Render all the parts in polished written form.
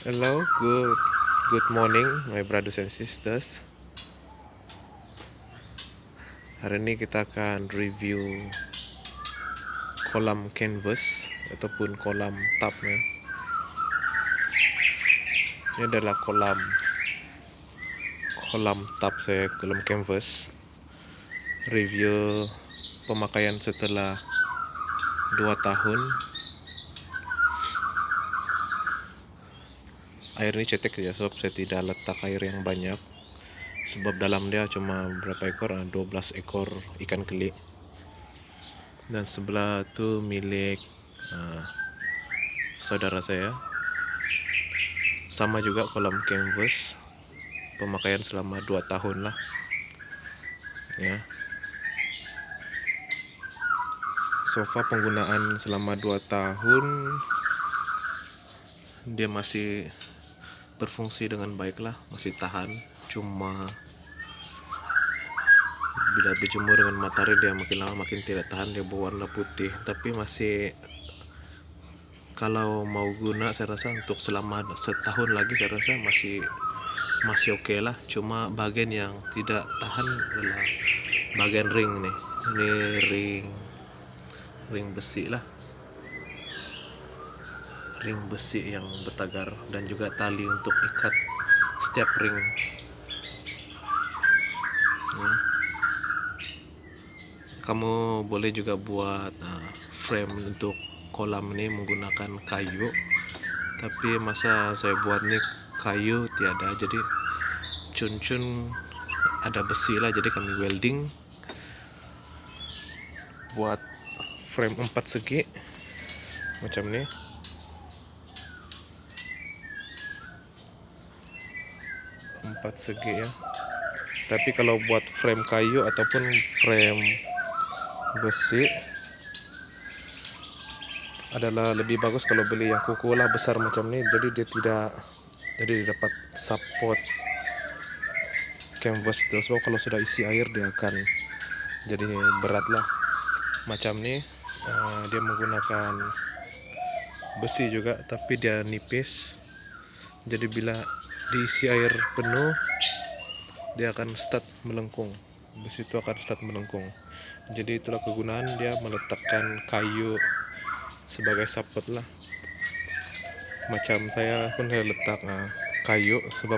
Hello, good morning, my brothers and sisters. Hari ini kita akan review kolam canvas ataupun kolam tubnya. Ini adalah kolam tub saya, kolam canvas. Review pemakaian setelah 2 tahun. Air ini cetek ya, sebab saya tidak letak air yang banyak. Sebab dalam dia cuma berapa ekor? 12 ekor ikan keli. Dan sebelah itu milik saudara saya. Sama juga kolam canvas, pemakaian selama 2 tahun lah ya. Sofa penggunaan selama 2 tahun, dia masih berfungsi dengan baik lah, masih tahan. Cuma bila dijemur dengan matahari dia makin lama makin tidak tahan, dia berwarna putih. Tapi masih, kalau mau guna saya rasa untuk selama setahun lagi saya rasa masih oke lah. Cuma bagian yang tidak tahan adalah bagian ring nih. Ini ring besi lah, ring besi yang bertagar, dan juga tali untuk ikat setiap ring. Kamu boleh juga buat frame untuk kolam ini menggunakan kayu, tapi masa saya buat nih kayu tiada, jadi cun ada besi lah, jadi kami welding buat frame 4 segi macam ini. Empat segi ya. Tapi kalau buat frame kayu ataupun frame besi adalah lebih bagus kalau beli yang kuku lah besar macam ini, jadi dia dapat support canvas itu. Sebab kalau sudah isi air dia akan jadi berat lah macam ini. Dia menggunakan besi juga, tapi dia nipis, jadi bila diisi air penuh dia akan start melengkung. Besi itu akan start melengkung. Jadi itulah kegunaan dia meletakkan kayu sebagai support lah. Macam saya pun saya letak kayu, sebab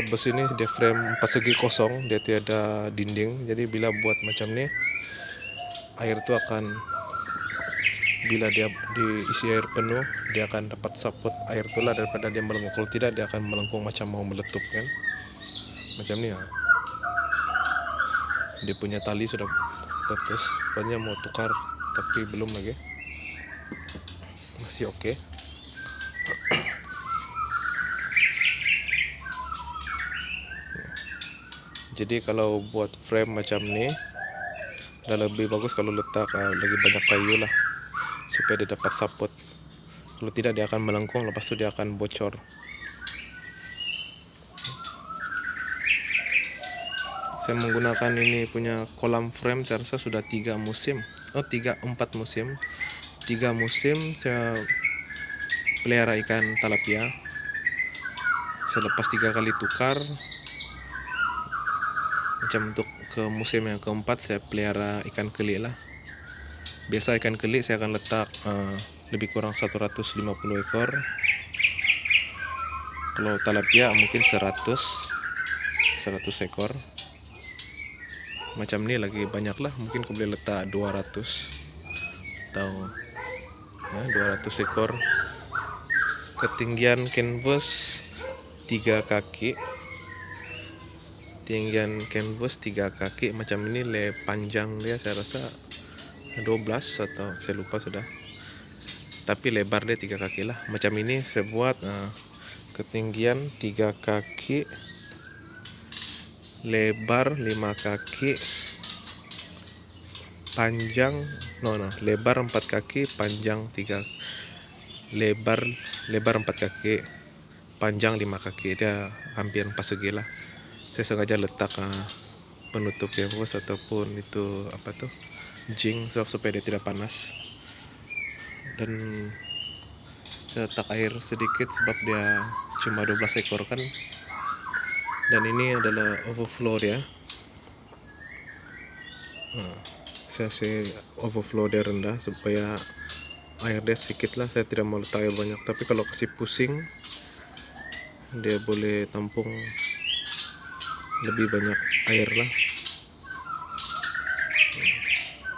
besi ini dia frame 4 segi kosong, dia tiada dinding. Jadi bila buat macam ini, air itu akan, bila dia diisi air penuh dia akan dapat support air itulah, daripada dia melengkung. Kalau tidak dia akan melengkung macam mau meletup kan, macam ini ya. Dia punya tali sudah putus, pokoknya mau tukar tapi belum lagi, masih oke. Jadi kalau buat frame macam ini dah lebih bagus kalau letak lagi banyak kayu lah, supaya dia dapat support. Kalau tidak dia akan melengkung, lepas itu dia akan bocor. Saya menggunakan ini punya kolam frame saya rasa sudah 3 musim. 4 musim. 3 musim saya pelihara ikan tilapia. Saya lepas 3 kali tukar. Macam untuk ke musim yang keempat saya pelihara ikan keli lah. Biasa ikan keli saya akan letak lebih kurang 150 ekor. Kalau tilapia mungkin 100 ekor. Macam ini lagi banyak lah, mungkin aku boleh letak 200 atau 200 ekor. Ketinggian canvas 3 kaki. Tinggian canvas 3 kaki macam ini. Panjang dia saya rasa 12 atau saya lupa sudah, tapi lebar dia 3 kaki lah. Macam ini saya buat ketinggian 3 kaki, lebar 5 kaki, panjang lebar 4 kaki, panjang 3, lebar 4 kaki, panjang 5 kaki. Dia hampir 4 segi lah. Saya sengaja letak penutup canvas ataupun itu jing, supaya dia tidak panas. dan saya letak air sedikit sebab dia cuma 12 ekor kan, dan ini adalah overflow dia. Saya overflow dia rendah supaya air dia sedikit lah, saya tidak mau letak air banyak, tapi kalau kasih pusing dia boleh tampung lebih banyak air lah.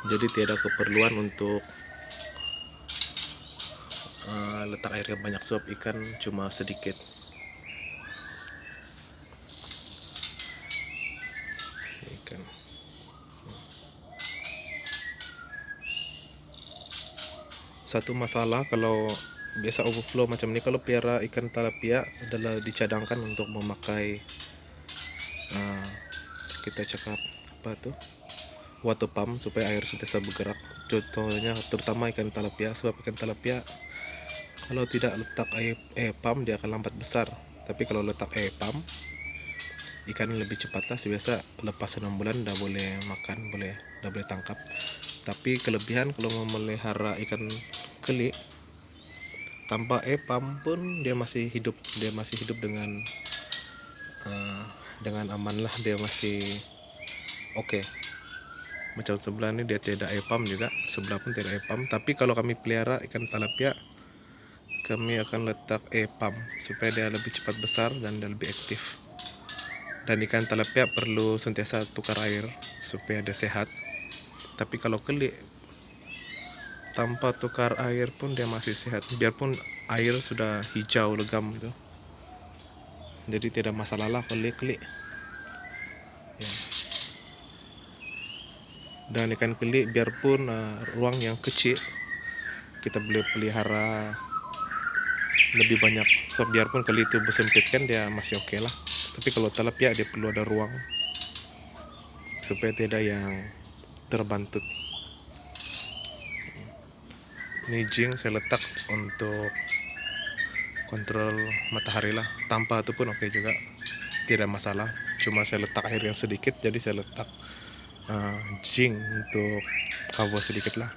Jadi tidak keperluan untuk letak air yang banyak sebab ikan cuma sedikit. Ikan satu masalah kalau biasa overflow macam ini, kalau piara ikan tilapia adalah dicadangkan untuk memakai kita cakap apa tuh, water pump, supaya air sentiasa bergerak. Contohnya terutama ikan tilapia, sebab ikan tilapia kalau tidak letak air pump dia akan lambat besar, tapi kalau letak air pump ikan lebih cepat lah. Biasa lepas 6 bulan dah boleh makan, dah boleh tangkap. Tapi kelebihan kalau memelihara ikan keli tanpa pump pun dia masih hidup dengan aman lah, dia masih oke. Macam sebelah ini dia tidak pump juga, sebelah pun tidak pump. Tapi kalau kami pelihara ikan tilapia, kami akan letak pump supaya dia lebih cepat besar dan dia lebih aktif. Dan ikan tilapia perlu sentiasa tukar air supaya dia sehat. Tapi kalau keli tanpa tukar air pun dia masih sehat, biarpun air sudah hijau legam tuh. Jadi tidak masalah lah keli ya. Dan ikan keli biarpun ruang yang kecil kita boleh pelihara lebih banyak. So biarpun keli itu bersempit kan dia masih oke lah. Tapi kalau tilapia dia perlu ada ruang supaya tidak yang terbantut. Ini jing saya letak untuk kontrol matahari lah, tanpa itu pun oke juga, tidak masalah. Cuma saya letak air yang sedikit, jadi saya letak jing untuk cover sedikit lah.